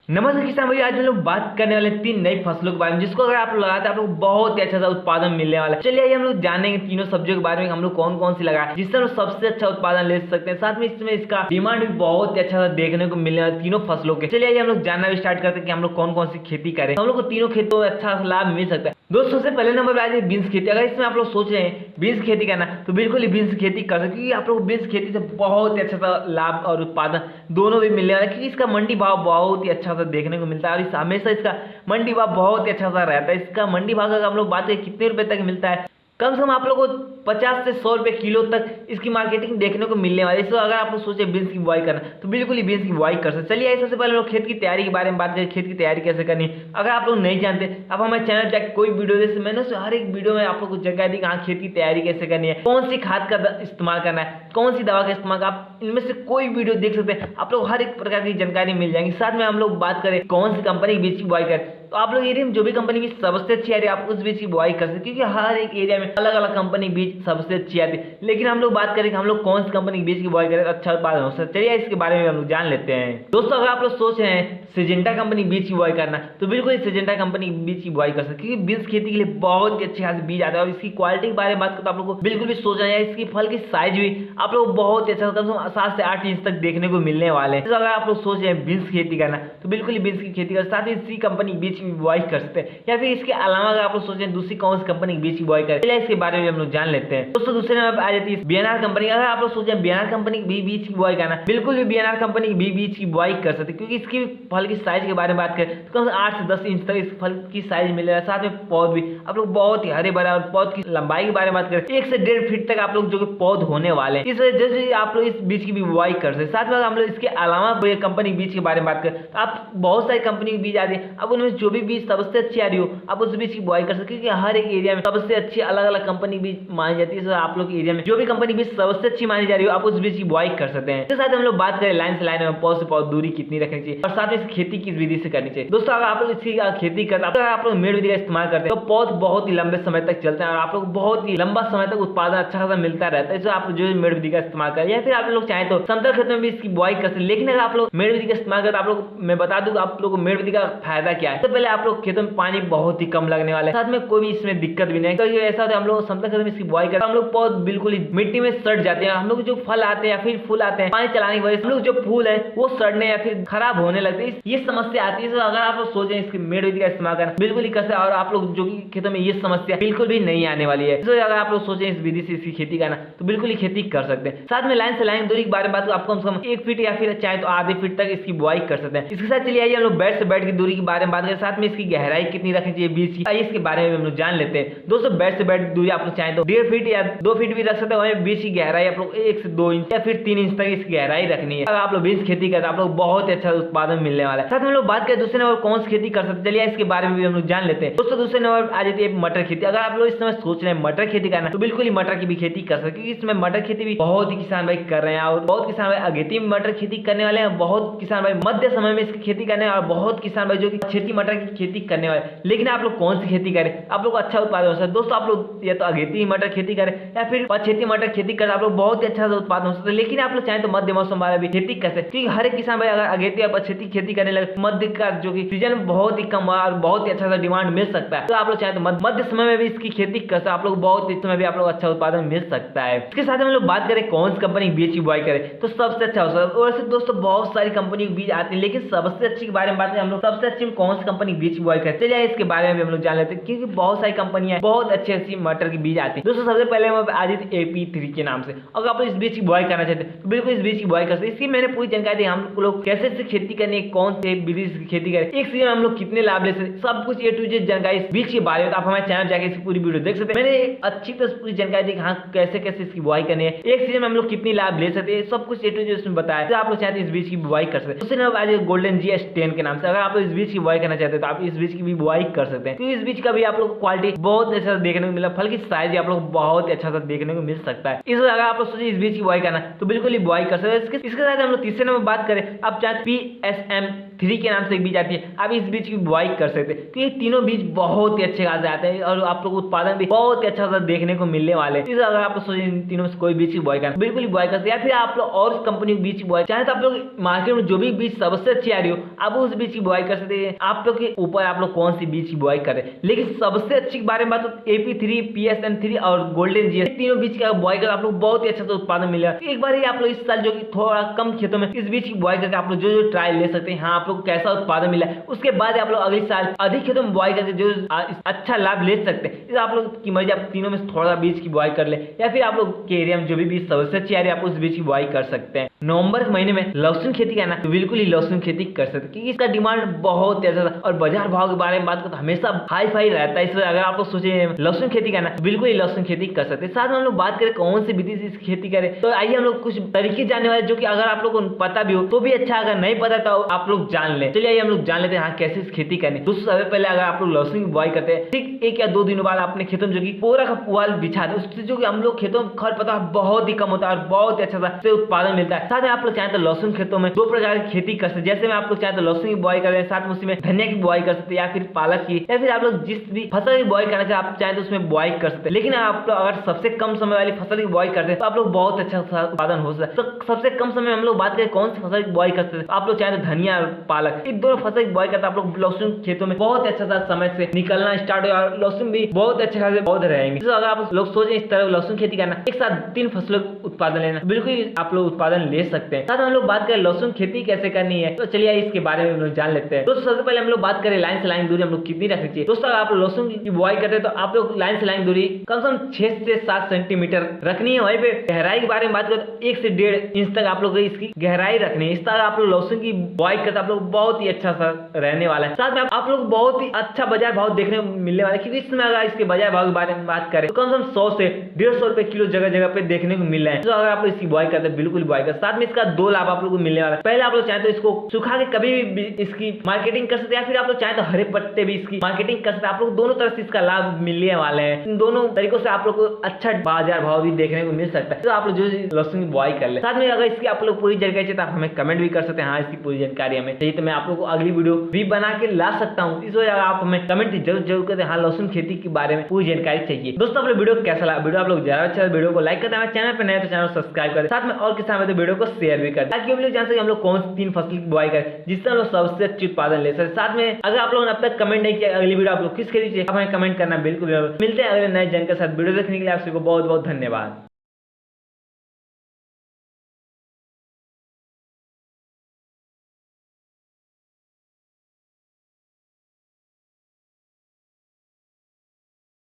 नमस्कार किसान भाई, आज हम लोग बात करने वाले 3 नई फसलों के बारे में, जिसको अगर आप लोग लगाते हैं आप लोग बहुत ही अच्छा सा उत्पादन मिलने वाला है। चलिए आइए हम लोग जानेंगे तीनों सब्जियों के बारे में, हम लोग कौन कौन सी लगाए जिससे हम लोग सबसे अच्छा उत्पादन ले सकते हैं। साथ में इसमें इसका डिमांड भी बहुत ही अच्छा सा देखने को मिलने वाला है तीनों फसलों के। चलिए आइए हम लोग जानना भी स्टार्ट करते हैं कि हम लोग कौन कौन सी खेती करें, हम लोग को तीनों खेतों में अच्छा लाभ मिल सकता है। दोस्तों सबसे पहले नंबर पर आ जाए बीन्स खेती। अगर इसमें आप लोग सोच रहे हैं बीन्स खेती करना, तो बिल्कुल ही बीन्स खेती कर सकते, क्योंकि आप लोग बीन्स खेती से बहुत ही अच्छा सा लाभ और उत्पादन दोनों भी मिलने वाला है, क्योंकि इसका मंडी भाव बहुत ही अच्छा सा देखने को मिलता है और हमेशा इसका मंडी भाव बहुत ही अच्छा सा रहता है। इसका मंडी भाव अगर हम लोग बात करें कितने रुपए तक मिलता है, कम से कम आप लोगों को 50 से 100 रुपए किलो तक इसकी मार्केटिंग देखने को मिलने वाली है। इसको अगर आप लोग सोचे बीन्स की बुआई करना, तो बिल्कुल ही बीन्स की बुआई कर सकते। चलिए सबसे पहले लोग खेत की तैयारी के बारे में बात करें, खेत की तैयारी कैसे करनी है। अगर आप लोग नहीं जानते, आप हमारे चैनल जाकर कोई वीडियो जैसे मैंने हर एक वीडियो में आप लोग को जानकारी दी कि हाँ खेत की तैयारी कैसे करनी है, कौन सी खाद का इस्तेमाल करना है, कौन सी दवा का इस्तेमाल, आप इनमें से कोई वीडियो देख सकते हैं, आप लोग हर एक प्रकार की जानकारी मिल जाएगी। साथ में हम लोग बात करें कौन सी कंपनी के बीज की बुआई करें, तो आप लोग एरिया में जो भी कंपनी बीज सबसे अच्छी आ रही है आप उस बीज की बुआई कर सकते, क्योंकि हर एक एरिया में अलग अलग कंपनी बीज सबसे अच्छी आती है। लेकिन हम लोग बात करें कि हम लोग कौन सी कंपनी के बीज की बुआई करें अच्छा उत्पादन हो सकता है, चलिए इसके बारे में हम लोग जान लेते हैं। दोस्तों अगर आप लोग सोच रहे हैं सिजेंटा कंपनी बीज की बुआई करना, तो बिल्कुल सिजेंटा कंपनी बीज की बुआई कर सकते, क्योंकि बीज खेती के लिए बहुत ही अच्छे खासे बीज आते हैं। और इसकी क्वालिटी के बारे में बात करें तो आप लोग को बिल्कुल भी सोचना है, इसकी फल की साइज भी आप लोग बहुत ही अच्छा, कम से कम 7 से 8 इंच तक देखने को मिलने वाले हैं। तो अगर आप लोग सोच रहे हैं बीन्स खेती करना, तो बिल्कुल ही बीन्स की खेती कर, साथ ही इसी कंपनी बीज की बुआई कर सकते हैं। या फिर इसके अलावा अगर आप लोग सोच रहे हैं दूसरी कौन सी कंपनी की बीज की बुआई करें, इसके बारे में हम लोग जान लेते हैं। दोस्तों दूसरे नंबर आ जाती है बीएनआर कंपनी। अगर आप लोग सोच रहे हैं बीएनआर कंपनी की बीज की बुआई करना, बिल्कुल भी बीएनआर कंपनी की बीज की बुआई कर सकते, क्योंकि इसकी फल की साइज के बारे में बात करें तो कम से 8 से 10 इंच तक इस फल की साइज मिलेगा। साथ में पौध भी आप लोग बहुत ही हरे भरे, और पौध की लंबाई के बारे में बात करें 1 से 1.5 फीट तक आप लोग जो कि पौध होने वाले हैं, इस वजह से आप लोग इस बीज की भी बुआई कर सकते। साथ में हम लोग इसके अलावा कंपनी बीज के बारे में बात करें तो आप बहुत सारी कंपनी के बीज आते हैं, अब उनमें जो भी बीज सबसे अच्छी आ रही हो आप उस बीज की बुआई कर सकते, क्योंकि हर एक एरिया में सबसे अच्छी अलग अलग कंपनी बीज मानी जाती है। आप लोग एरिया में जो भी कंपनी बीज सबसे अच्छी मानी जा रही हो आप उस बीज की बुआई कर सकते हैं। इसके साथ हम लोग बात करें लाइन से लाइन में पौध से पौध दूरी कितनी रखनी चाहिए, और साथ में इस खेती किस विधि से करनी चाहिए। दोस्तों अगर आप लोग इसकी खेती करते हैं, आप लोग मेड़ विधि का इस्तेमाल करते हैं, तो पौध बहुत ही लंबे समय तक चलते हैं और आप लोग बहुत ही लंबा समय तक उत्पादन अच्छा खासा मिलता रहता है। इसलिए आप जो मेड़ विधि का इस्तेमाल करें, या फिर आप लोग चाहें तो समतल खेत में भी इसकी बुआई कर सकते हैं। लेकिन अगर आप लोग मेड़ विधि का इस्तेमाल करते हैं, आप लोग मैं बता दूं आप लोग को मेड़ विधि का फायदा क्या है। तो पहले आप लोग खेतों में पानी बहुत ही कम लगने वाला है, साथ में कोई भी इसमें दिक्कत भी नहीं। तो ये ऐसा होता है हम लोग समतल खेत में इसकी बुआई करते हैं, हम लोग पौध बिल्कुल ही मिट्टी में सड़ जाते हैं। हम लोग जो फल आते हैं या फिर फूल आते हैं, पानी चलाने की वजह से हम लोग जो फूल है वो सड़ने या फिर खराब होने लगते हैं, ये समस्या आती है। तो अगर आप लोग सोचें इसकी मेड़ विधि का इस्तेमाल करना बिल्कुल ही कैसे, और आप लोग जो कि खेतों में ये समस्या बिल्कुल भी नहीं आने वाली है। तो अगर आप लोग सोचें इस विधि से इसकी खेती करना, तो बिल्कुल ही खेती कर सकते हैं। साथ में लाइन से लाइन दूरी के बारे में बात आपको कम से कम 1 फीट या फिर चाहे तो आधे फीट तक इसकी बुआई कर सकते हैं। इसके साथ चलिए आइए हम लोग बेड से बेड की दूरी के बारे में बात करें, साथ में इसकी गहराई कितनी रखनी चाहिए बीज की, इसके बारे में हम लोग जान लेते हैं। दोस्तों बेड से बेड दूरी आप लोग चाहें तो 1.5 फीट या 2 फीट भी रख सकते हैं। वहीं बीज की गहराई आप लोग 1 से 2 इंच या फिर 3 इंच तक इसकी गहराई रखनी है। अगर आप लोग बीज खेती करते हैं आप लोग बहुत ही अच्छा उत्पादन मिलने वाला है। साथ में हम लोग बात करें दूसरे नंबर कौन सी खेती कर सकते हैं, चलिए इसके बारे में भी हम लोग जान लेते हैं। दोस्तों दूसरे नंबर आ जाती है मटर खेती। अगर आप लोग इस समय सोच रहे हैं मटर खेती करना, तो बिल्कुल ही मटर की भी खेती कर सकते, क्योंकि इसमें मटर खेती भी बहुत ही किसान भाई कर रहे हैं, और बहुत किसान भाई अगेती में मटर खेती करने वाले हैं, बहुत किसान भाई मध्य समय में इसकी खेती करने वाले, और बहुत किसान भाई जो कि क्षेत्रीय मटर की खेती करने वाले। लेकिन आप लोग कौन सी खेती करें आप लोग अच्छा उत्पादन हो सकता है। दोस्तों आप लोग या तो अगेती मटर खेती करें या फिर क्षेत्रीय मटर खेती करें, आप लोग बहुत ही अच्छा उत्पादन हो सकता है। लेकिन आप लोग चाहें तो मध्य मौसम वाला भी खेती कर सकते, क्योंकि हर एक किसान भाई अगर अगेती या पछेती खेती करने लगे, मध्य का जो कि सीजन बहुत ही कम और बहुत ही अच्छा सा डिमांड मिल सकता है, तो आप लोग चाहें तो मध्य समय में भी इसकी खेती कर सकते, आप लोग बहुत इस समय भी आप लोग अच्छा उत्पादन मिल सकता है। इसके साथ हम लोग बात करें कौन सी कंपनी बीज की बुआई करें, तो सबसे अच्छा हो सकता है। वैसे दोस्तों बहुत सारी कंपनी के बीज आती है, लेकिन सबसे अच्छी के बारे में बात करें हम लोग सबसे अच्छी कौन सी कंपनी बीज की बुआई करें, चलिए इसके बारे में भी हम लोग जान लेते हैं, क्योंकि बहुत सारी कंपनियां बहुत अच्छी अच्छी मटर की बीज आती है। दोस्तों सबसे पहले आ जाती है AP3 के नाम से। अगर आप इस बीज की बुआई करना चाहते हैं तो बिल्कुल इस बीज की बुआई कर सकते हैं। इसकी मैंने पूरी जानकारी दी, हम लोग कैसे से खेती करनी है, कौन से विधि से खेती करें, एक सीजन में हम लोग कितने लाभ ले सकते, सब कुछ A to Z जानकारी इस बीज के बारे में आप हमारे चैनल जाकर इसकी पूरी वीडियो देख सकते हैं। मैंने अच्छी तरह पूरी जानकारी दी कि हाँ कैसे कैसे इसकी बुआई करनी है, एक सीजन में हम लोग कितनी लाभ ले सकते हैं, सब कुछ A to Z बताया। तो आप लोग चाहते हैं इस बीज की बुआई कर सकते हैं। दूसरे नंबर आ जाए गोल्डन GS10 के नाम से। अगर आप इस बीज की बुआई करना चाहते हैं हैं तो आप इस बीज की भी बुआई कर सकते हैं, क्योंकि इस बीज का भी आप लोग को क्वालिटी बहुत अच्छा देखने को मिला, फल की साइज आप लोग बहुत अच्छा सा देखने को मिल सकता है। इस वजह अगर आप लोग सोचिए इस बीज की बुआई करना तो बिल्कुल ही बुआई कर सकते हैं। इसके साथ हम लोग तीसरे नंबर बात करें, आप चाहे PSM3 के नाम से एक बीज आती है, आप इस बीज की बुआई कर सकते हैं, क्योंकि तीनों बीज बहुत ही अच्छे खासे आते हैं और आप लोग उत्पादन भी बहुत ही अच्छा सा देखने को मिलने वाले हैं। अगर आप लोग सोचिए इन तीनों में कोई बीज की बुआई करना बिल्कुल ही बुआई कर सकते हैं, या फिर आप लोग और कंपनी के बीज की बुआई चाहे तो आप लोग मार्केट में जो भी बीज सबसे अच्छी आ रही हो आप उस बीज की बुआई कर सकते हैं। आप लोग के ऊपर आप लोग कौन सी बीज की बुआई करें, लेकिन सबसे अच्छी बारे में बात तो AP3, PSM3 और गोल्डन GS तीनों बीज का बुआई कर आप लोग बहुत ही अच्छा सा उत्पादन मिलेगा। एक बार ही आप लोग इस साल जो कि थोड़ा कम खेतों में इस बीज की बुआई करके आप लोग जो ट्रायल ले सकते हैं, हाँ आप लोग कैसा उत्पादन मिला है, उसके बाद आप लोग अगले साल अधिक खेतों में बुआई करके जो अच्छा लाभ ले सकते हैं। इस आप लोग की मर्जी, आप तीनों में थोड़ा बीज की बुआई कर ले, या फिर आप लोग के एरिया में जो भी बीज सबसे अच्छी आ रही है आप उस बीज की बुआई कर सकते हैं। नवंबर के महीने में लहसुन खेती करना तो बिल्कुल ही लहसुन खेती कर सकते हैं, क्योंकि इसका डिमांड बहुत ज्यादा था और बाजार भाव के बारे में बात करें तो हमेशा हाई फाई रहता है। इसलिए अगर आप लोग सोचे लहसुन खेती करना तो बिल्कुल ही लहसुन खेती कर सकते हैं। साथ में हम लोग बात करें कौन सी विधि से इस खेती करें, तो आइए हम लोग कुछ तरीके जानने वाले जो कि अगर आप लोग को पता भी हो तो भी अच्छा, अगर नहीं पता तो आप लोग जान लें। चलिए आइए हम लोग जान लेते हैं हाँ कैसे इस खेती करनी। दोस्तों सबसे पहले अगर आप लोग लहसुन की बुआई करते हैं ठीक 1 या 2 दिनों बाद अपने खेतों में जो कि पूरा का पुआल बिछा दे, उससे जो कि हम लोग खेतों में खरपतवार बहुत ही कम होता है और बहुत ही अच्छा से उत्पादन मिलता है। साथ में आप लोग चाहे तो लहसुन खेतों में 2 प्रकार की खेती कर सकते हैं, जैसे में आप लोग चाहे तो लहसुन की बुआई कर रहे हैं, साथ में उसमें धनिया की बुआई कर सकते हैं, या फिर पालक की, या फिर आप लोग जिस भी फसल की बुआई करना चाहे आप चाहे तो उसमें बुआई कर सकते हैं। लेकिन आप लोग अगर सबसे कम समय वाली फसल की बुआई करते हैं तो आप लोग बहुत अच्छा उत्पादन हो सकता है। तो सबसे कम समय हम लोग बात करें कौन सी फसल की बुआई कर सकते हैं, आप लोग चाहे तो धनिया और पालक इन दोनों फसल की बुआई करते हैं आप लोग लहसुन खेतों में बहुत अच्छा सा समय से निकलना स्टार्ट हो और लहसुन भी बहुत अच्छे खासे पौधे रहेंगे। तो अगर आप लोग सोचे इस तरह लहसुन खेती करना एक साथ 3 फसलों उत्पादन लेना बिल्कुल आप लोग उत्पादन ले सकते हैं। साथ हम लोग बात करें लहसुन खेती कैसे करनी है, तो चलिए इसके बारे में हम लोग जान लेते हैं। दोस्तों सबसे पहले हम लोग बात करें लाइन से लाइन दूरी हम लोग कितनी रखनी चाहिए। दोस्तों अगर आप लहसुन की बुआई करते हैं तो आप लोग लाइन से लाइन दूरी कम से कम 6 से 7 सेंटीमीटर रखनी है। वहीं पे गहराई के बारे में बात करें तो 1 से 1.5 इंच तक आप लोग इसकी गहराई रखनी है। इस तरह आप लोग लहसुन की बुआई करते आप लोग बहुत ही अच्छा सा रहने वाला है। साथ में आप लोग बहुत ही अच्छा बाजार भाव देखने को मिलने वाला है, क्योंकि इसमें अगर इसके बाजार भाव के बारे में बात करें तो कम से कम 100 से 150 रुपए किलो जगह जगह पे देखने को मिल रहा है। तो अगर आप लोग इसकी बुआई करते हैं बिल्कुल बुआई कर। साथ में इसका 2 लाभ आप लोग को मिलने वाला है। पहले आप लोग चाहे तो इसको सुखा के कभी भी इसकी मार्केटिंग कर सकते हैं, या फिर आप लोग चाहे तो हरे पत्ते भी इसकी मार्केटिंग कर सकते हैं। आप लोग दोनों तरह से इसका लाभ मिलने वाले हैं। इन दोनों तरीकों से आप लोग को अच्छा बाजार भाव भी देखने को मिल सकता है। तो आप लोग जो लहसुन की बुआई कर ले। साथ में अगर इसकी आप लोग पूरी जानकारी चाहिए तो आप हमें कमेंट भी कर सकते हैं, हाँ इसकी पूरी जानकारी हमें चाहिए तो मैं आप लोग को अगली वीडियो भी बना के ला सकता हूँ। इस वजह आप हमें कमेंट जरूर करते हैं हाँ लहसुन खेती के बारे में पूरी जानकारी चाहिए। दोस्तों अपने वीडियो कैसा लगा, वीडियो आप लोग ज्यादा अच्छा वीडियो को लाइक करते हैं, चैनल पर नए तो चैनल सब्सक्राइब करें, साथ में और किसान तो वीडियो को शेयर भी करें, ताकि हम लोग जान सके हम लोग कौन सी 3 फसल की बुआई करें जिससे हम लोग सबसे अच्छी उत्पादन ले सके। साथ में अगर आप लोगों ने अब तक कमेंट नहीं किया अगली वीडियो आप लोग किस खेती चाहिए आप हमें कमेंट करना बिल्कुल। मिलते हैं अगले नए जानकारी के साथ। वीडियो देखने के लिए आप सबको बहुत बहुत धन्यवाद।